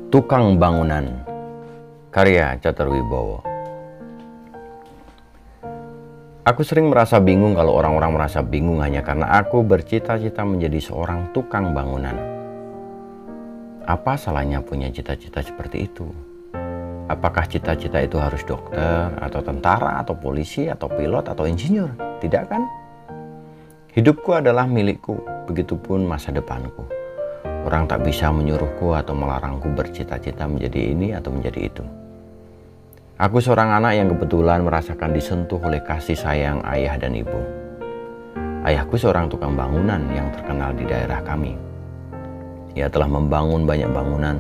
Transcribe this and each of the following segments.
Tukang Bangunan, karya Catur Wibowo. Aku sering merasa bingung kalau orang-orang merasa bingung hanya karena aku bercita-cita menjadi seorang tukang bangunan. Apa salahnya punya cita-cita seperti itu? Apakah cita-cita itu harus dokter, atau tentara, atau polisi, atau pilot, atau insinyur? Tidak kan? Hidupku adalah milikku, begitupun masa depanku. Orang tak bisa menyuruhku atau melarangku bercita-cita menjadi ini atau menjadi itu. Aku seorang anak yang kebetulan merasakan disentuh oleh kasih sayang ayah dan ibu. Ayahku seorang tukang bangunan yang terkenal di daerah kami. Ia telah membangun banyak bangunan,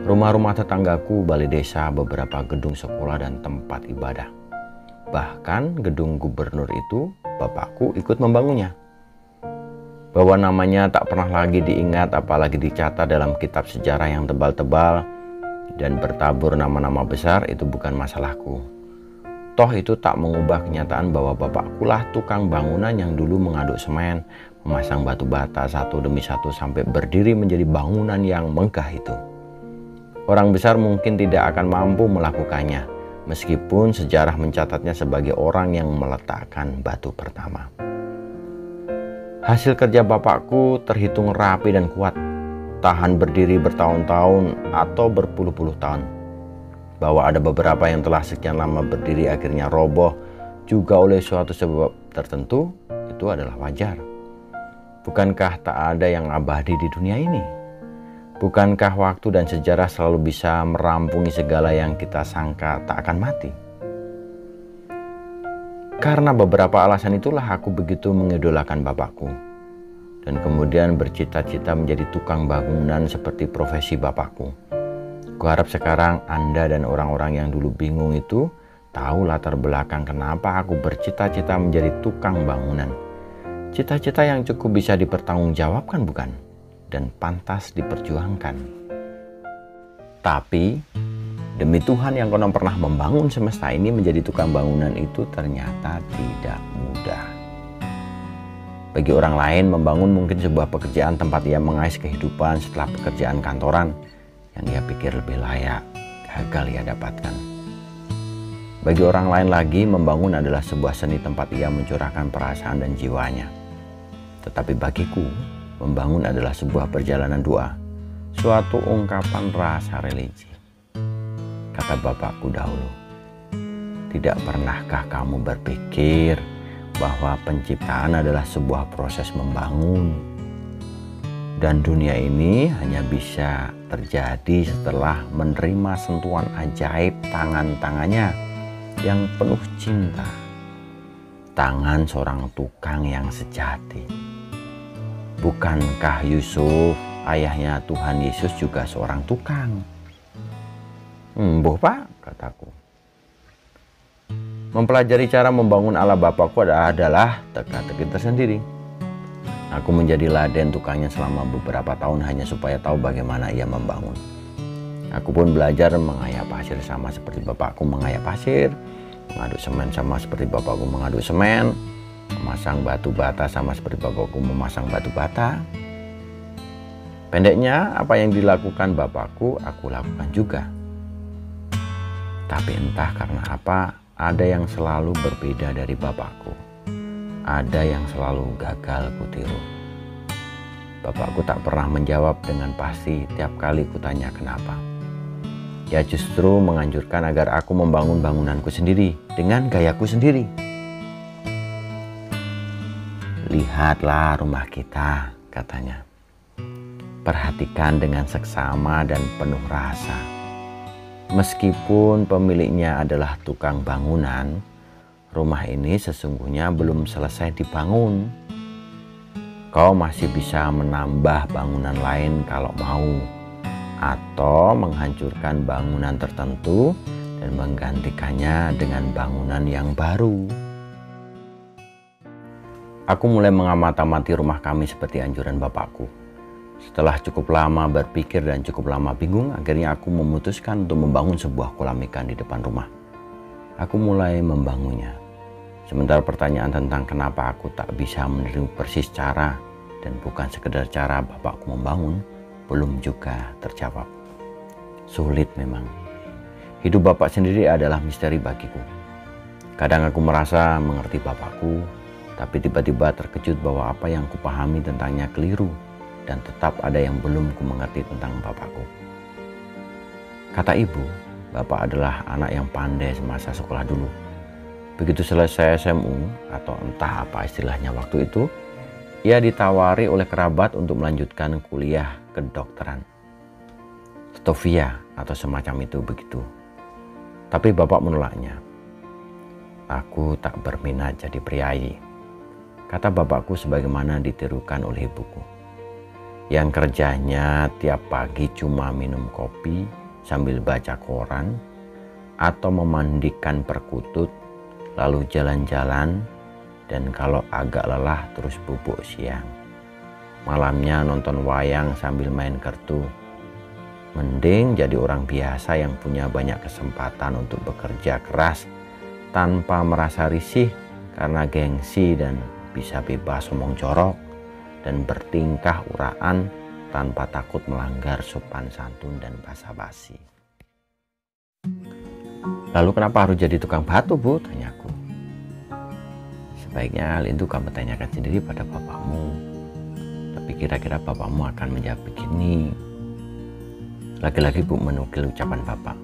rumah-rumah tetanggaku, balai desa, beberapa gedung sekolah dan tempat ibadah. Bahkan gedung gubernur itu, bapakku ikut membangunnya. Bahwa namanya tak pernah lagi diingat apalagi dicatat dalam kitab sejarah yang tebal-tebal dan bertabur nama-nama besar itu bukan masalahku. Toh itu tak mengubah kenyataan bahwa bapakkulah tukang bangunan yang dulu mengaduk semen, memasang batu bata satu demi satu sampai berdiri menjadi bangunan yang megah itu. Orang besar mungkin tidak akan mampu melakukannya, meskipun sejarah mencatatnya sebagai orang yang meletakkan batu pertama. Hasil kerja bapakku terhitung rapi dan kuat, tahan berdiri bertahun-tahun atau berpuluh-puluh tahun. Bahwa ada beberapa yang telah sekian lama berdiri akhirnya roboh juga oleh suatu sebab tertentu, itu adalah wajar. Bukankah tak ada yang abadi di dunia ini? Bukankah waktu dan sejarah selalu bisa merampungi segala yang kita sangka tak akan mati? Karena beberapa alasan itulah aku begitu mengidolakan bapakku. Dan kemudian bercita-cita menjadi tukang bangunan seperti profesi bapakku. Kuharap sekarang Anda dan orang-orang yang dulu bingung itu tahu latar belakang kenapa aku bercita-cita menjadi tukang bangunan. Cita-cita yang cukup bisa dipertanggungjawabkan bukan? Dan pantas diperjuangkan. Tapi demi Tuhan yang konon pernah membangun semesta ini, menjadi tukang bangunan itu ternyata tidak mudah. Bagi orang lain, membangun mungkin sebuah pekerjaan tempat ia mengais kehidupan setelah pekerjaan kantoran yang ia pikir lebih layak, gagal ia dapatkan. Bagi orang lain lagi, membangun adalah sebuah seni tempat ia mencurahkan perasaan dan jiwanya. Tetapi bagiku, membangun adalah sebuah perjalanan doa, suatu ungkapan rasa religi. Kata bapakku dahulu, tidak pernahkah kamu berpikir bahwa penciptaan adalah sebuah proses membangun, dan dunia ini hanya bisa terjadi setelah menerima sentuhan ajaib tangan-tangannya yang penuh cinta, tangan seorang tukang yang sejati. Bukankah Yusuf, ayahnya Tuhan Yesus, juga seorang tukang? Boh pak, kataku. Mempelajari cara membangun ala bapakku adalah teka-teki tersendiri. Aku menjadi laden tukangnya selama beberapa tahun hanya supaya tahu bagaimana ia membangun. Aku pun belajar mengayak pasir sama seperti bapakku mengayak pasir, mengaduk semen sama seperti bapakku mengaduk semen, memasang batu bata sama seperti bapakku memasang batu bata. Pendeknya, apa yang dilakukan bapakku, aku lakukan juga. Tapi entah karena apa, ada yang selalu berbeda dari bapakku. Ada yang selalu gagal kutiru. Bapakku tak pernah menjawab dengan pasti tiap kali kutanya kenapa. Ia justru menganjurkan agar aku membangun bangunanku sendiri dengan gayaku sendiri. Lihatlah rumah kita, katanya. Perhatikan dengan seksama dan penuh rasa. Meskipun pemiliknya adalah tukang bangunan, rumah ini sesungguhnya belum selesai dibangun. Kau masih bisa menambah bangunan lain kalau mau, atau menghancurkan bangunan tertentu dan menggantikannya dengan bangunan yang baru. Aku mulai mengamati rumah kami seperti anjuran bapakku. Setelah cukup lama berpikir dan cukup lama bingung, akhirnya aku memutuskan untuk membangun sebuah kolam ikan di depan rumah. Aku mulai membangunnya. Sementara pertanyaan tentang kenapa aku tak bisa meniru persis cara dan bukan sekedar cara bapakku membangun belum juga terjawab. Sulit memang. Hidup bapak sendiri adalah misteri bagiku. Kadang aku merasa mengerti bapakku, tapi tiba-tiba terkejut bahwa apa yang kupahami tentangnya keliru dan tetap ada yang belum kumengerti tentang bapakku. Kata ibu, bapak adalah anak yang pandai semasa sekolah dulu. Begitu selesai SMU atau entah apa istilahnya waktu itu, ia ditawari oleh kerabat untuk melanjutkan kuliah kedokteran. Stovia atau semacam itu begitu. Tapi bapak menolaknya. Aku tak berminat jadi priayi, kata bapakku sebagaimana ditirukan oleh ibuku. Yang kerjanya tiap pagi cuma minum kopi sambil baca koran atau memandikan perkutut, lalu jalan-jalan, dan kalau agak lelah terus bubuk siang. Malamnya nonton wayang sambil main kartu. Mending jadi orang biasa yang punya banyak kesempatan untuk bekerja keras tanpa merasa risih karena gengsi dan bisa bebas omong jorok dan bertingkah uraan tanpa takut melanggar sopan santun dan basa-basi. Lalu kenapa harus jadi tukang batu, Bu? Tanyaku. Sebaiknya hal itu kamu tanyakan sendiri pada bapakmu. Tapi kira-kira bapakmu akan menjawab begini. Lagi-lagi Bu menukil ucapan bapak.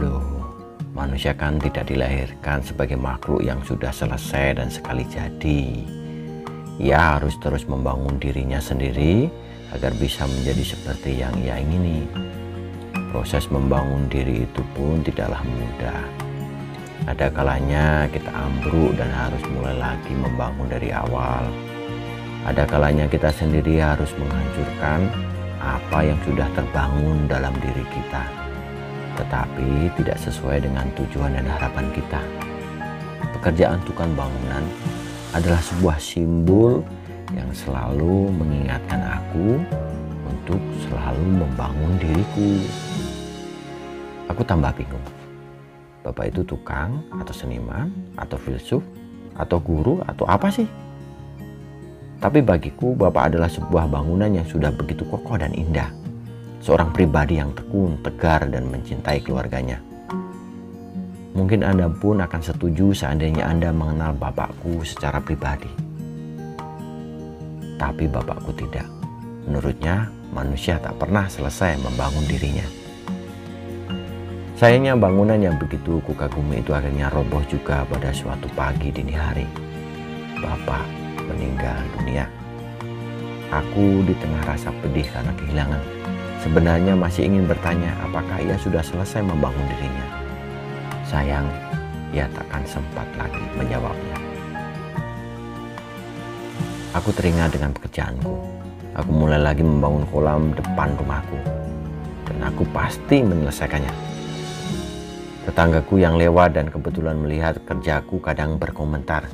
Loh, manusia kan tidak dilahirkan sebagai makhluk yang sudah selesai dan sekali jadi. Ia harus terus membangun dirinya sendiri agar bisa menjadi seperti yang ia ingini. Proses membangun diri itu pun tidaklah mudah. Ada kalanya kita ambruk dan harus mulai lagi membangun dari awal. Ada kalanya kita sendiri harus menghancurkan apa yang sudah terbangun dalam diri kita, tetapi tidak sesuai dengan tujuan dan harapan kita. Pekerjaan tukang bangunan adalah sebuah simbol yang selalu mengingatkan aku untuk selalu membangun diriku. Aku tambah bingung. Bapak itu tukang atau seniman atau filsuf atau guru atau apa sih? Tapi bagiku bapak adalah sebuah bangunan yang sudah begitu kokoh dan indah. Seorang pribadi yang tekun, tegar, dan mencintai keluarganya. Mungkin Anda pun akan setuju seandainya Anda mengenal bapakku secara pribadi. Tapi bapakku tidak. Menurutnya, manusia tak pernah selesai membangun dirinya. Sayangnya bangunan yang begitu kukagumi itu akhirnya roboh juga pada suatu pagi dini hari. Bapak meninggal dunia. Aku di tengah rasa pedih karena kehilangan, sebenarnya masih ingin bertanya apakah ia sudah selesai membangun dirinya. Sayang, ia takkan sempat lagi menjawabnya. Aku teringat dengan pekerjaanku. Aku mulai lagi membangun kolam depan rumahku, dan aku pasti menyelesaikannya. Tetanggaku yang lewat dan kebetulan melihat kerjaku kadang berkomentar,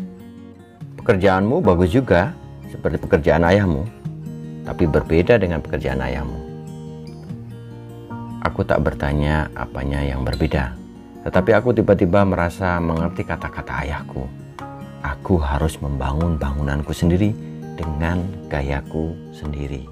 "Pekerjaanmu bagus juga, seperti pekerjaan ayahmu, tapi berbeda dengan pekerjaan ayahmu." Aku tak bertanya apanya yang berbeda, tetapi aku tiba-tiba merasa mengerti kata-kata ayahku. Aku harus membangun bangunanku sendiri dengan gayaku sendiri.